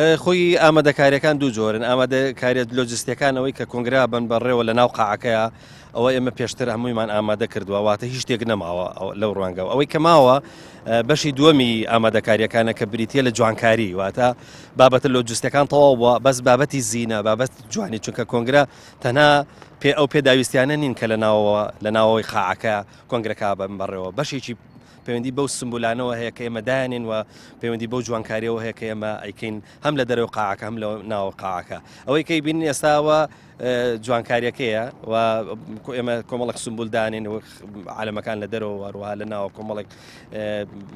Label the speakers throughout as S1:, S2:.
S1: خۆی ئامادەکاریەکان دوو جۆرن ئامادەکاریە لۆجستیەکان ئەوەی کە کۆنگرا بن بەڕێوە لە ناو قاعەکەیە ئەوە ئێمە پێشتر هەموویمان ئامادە کردووە واتە هیچ شتێک نەماوە لەو ڕوانگە ئەوەی کە ماوە بەشی دووەمی ئامادەکاریەکانە کە بریتە لە جوانکاری واتە بابەتە لۆجستەکان تەواو بووە بەس بابەتی زیینە بابەت جوانی چونکە کۆنگرا تەنها ئەو پێداویستیانە نین کە لە ناوەوەی قاعەکە کۆنگرەکە بن بەڕێوە بەشێکی پەیوەندی بەو سمبولانەوە هەیە کە ئێمە داێنین و پەیوەندی بەو جوانکاریەوە هەیە کە ئێمە ئەیکەین هەم لە دەرەوە قاعەکە هەم لە ناوە قاعەکە ئەوەی کەی بین ئێستاوە جوانکاریەکەیە و ئێمە کۆمەڵک سمبولدانین و عالەمەکان لە دەرەوە وەروها لە ناوە کۆمەڵێک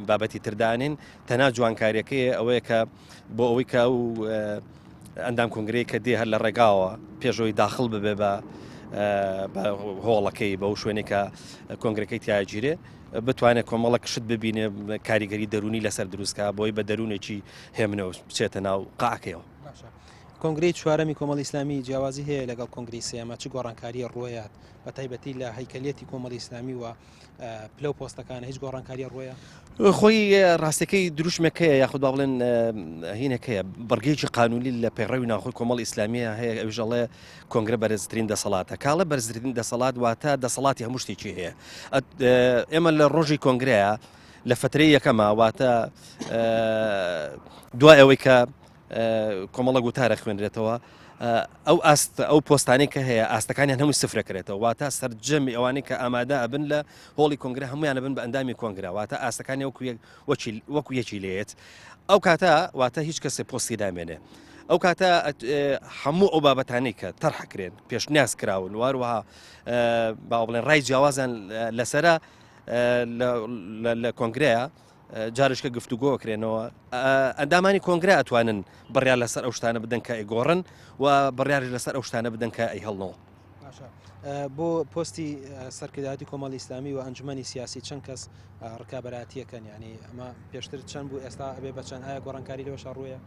S1: بابەتی تردانین تەنها جوانکاریەکەیە ئەوەیە کە بۆ ئەوەی کە و ئەندام کۆنگرەی کە دێ هەر لە ڕێگاوە پێشەوەی داخڵ ببێ بە هۆڵەکەی بەو شوێنێک کە کۆنگرەکەی تیاگیرێ بتوانێت کۆمەڵک شت ببینێ کاریگەری دەرونی لەسەر دروستکە بۆی بە دەرونێکی هێمنەوە بچێتە ناو قاعەکەیەوە.
S2: کۆنگرەی چوارەمی کۆمەڵی ئیسلامی جیاوازی هەیە لەگەڵ کۆنگری سێمە چ گۆڕانکاریە ڕۆیات بە تایبەتی لە هەیکەلێتی کۆمەڵی ئیسلامی و پلە و پۆستەکان هیچ گۆڕانکاریە ڕۆیە
S1: خۆی ڕاستەکەی دروشمێکەیە یاخود با بڵێن هینەکەیە بەرگەیەکی قانونی لە پێڕەوی ناوخۆی کۆمەڵ ئیسلامیە هەیە ئەوژەڵێ کۆنگرە بەرزترین دەسەڵاتە کاڵە بەرزترین دەسەڵات واتە دەسەڵاتی هەموو شتێکی هەیە ئێمە لە ڕۆژی کۆنگرەیە لە فترەی یەکەمە واتە دوای ئەوەی کە کۆمەڵە گوتارە خوێنرێتەوە ئەو پۆستانی کە هەیە ئاستەکانیان هەمووی سفرەکرێتەوە واتە سەررجەمی ئەوانەی کە ئامادە ئەبن لە هۆڵی کۆنگرە هەمویان بن بە ئەندامی کۆنگرا واتە ئاستەکانی وەکو یەکی لێت ئەو کاتە واتە هیچ کەسێ پۆستی دامێنێ ئەو کاتە هەموو ئەو بابەتانەی کە تەرحەکرێن پێشنیاز کراون واروەها با بڵێن ڕای جیاوازان لەسرە لە کۆنگرەیە جارشکە گفتوگۆکرێنەوە ئەندامانی کۆنگرە ئەتوانن بڕیار لەسەر ئەو شتانە بدەن کە ئەیگۆڕن و بڕیاری لەسەر ئەو شتانە بدەن کە ئەی هەڵنەوە.
S2: بۆ پۆستی سەرکردایەتی کۆمەڵی ئیسلامی و ئەنجومەنی سیاسی چەند کەس ڕکابەراتیەکەن ینی ئەمە پێشتر چەند بوو ئێستا ئەبێ بەچەند ئایا گۆڕانکاری لەوەش ڕوویە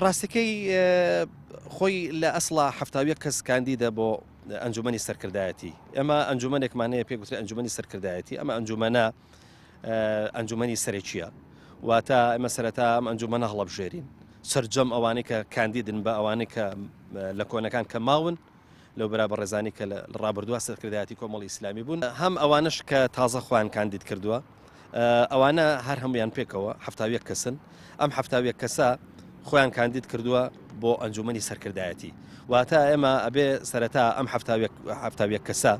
S1: ڕاستەکەی خۆی لە ئەسڵا هەفتاویە کەس کاندیدە بۆ ئەنجومەنی سەرکردایەتی ئەمە ئەنجومەنێکمانەیە پێگوترێت ئەنجومەنی سەرکردایەتی ئەمە ئەنجومەنە ئەنجومەنی سەرێکیە واتە ئەمە سەرەتا ئەم ئەنجومەنە هەڵەبژێرین سەررجەم ئەوانەی کە کاندیدن بە ئەوانەی کە لە کۆنەکان کە ماون لەو بەرابەر ڕێزانی کە لە ڕابردووە سەرکردایەتی کۆمەڵی ئیسلامی بوون هەم ئەوانش کە تازە خۆیان کاندید کردووە ئەوانە هەر هەمویان پێکەوە هەفتاویەک کەسن ئەم هەفتاویەک کەسە خۆیان کاندید کردووە بۆ ئەنجومەنی سەرکردایەتی واتە ئێمە ئەبێ سەرەتا ئەم هەفتاویەک کەسە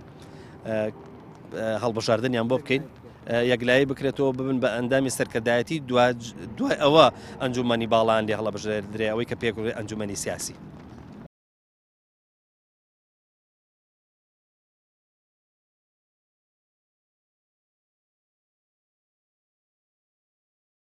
S1: هەڵبژاردنیان بۆ بکەین یەکلایی بکرێتەوە ببن بە ئەندامی سەرکردایەتی دوای ئەوە ئەنجومەنی باڵان لێ هەڵەبژێردرێ ئەوەی کە پێکوێ ئەنجومەنی سیاسی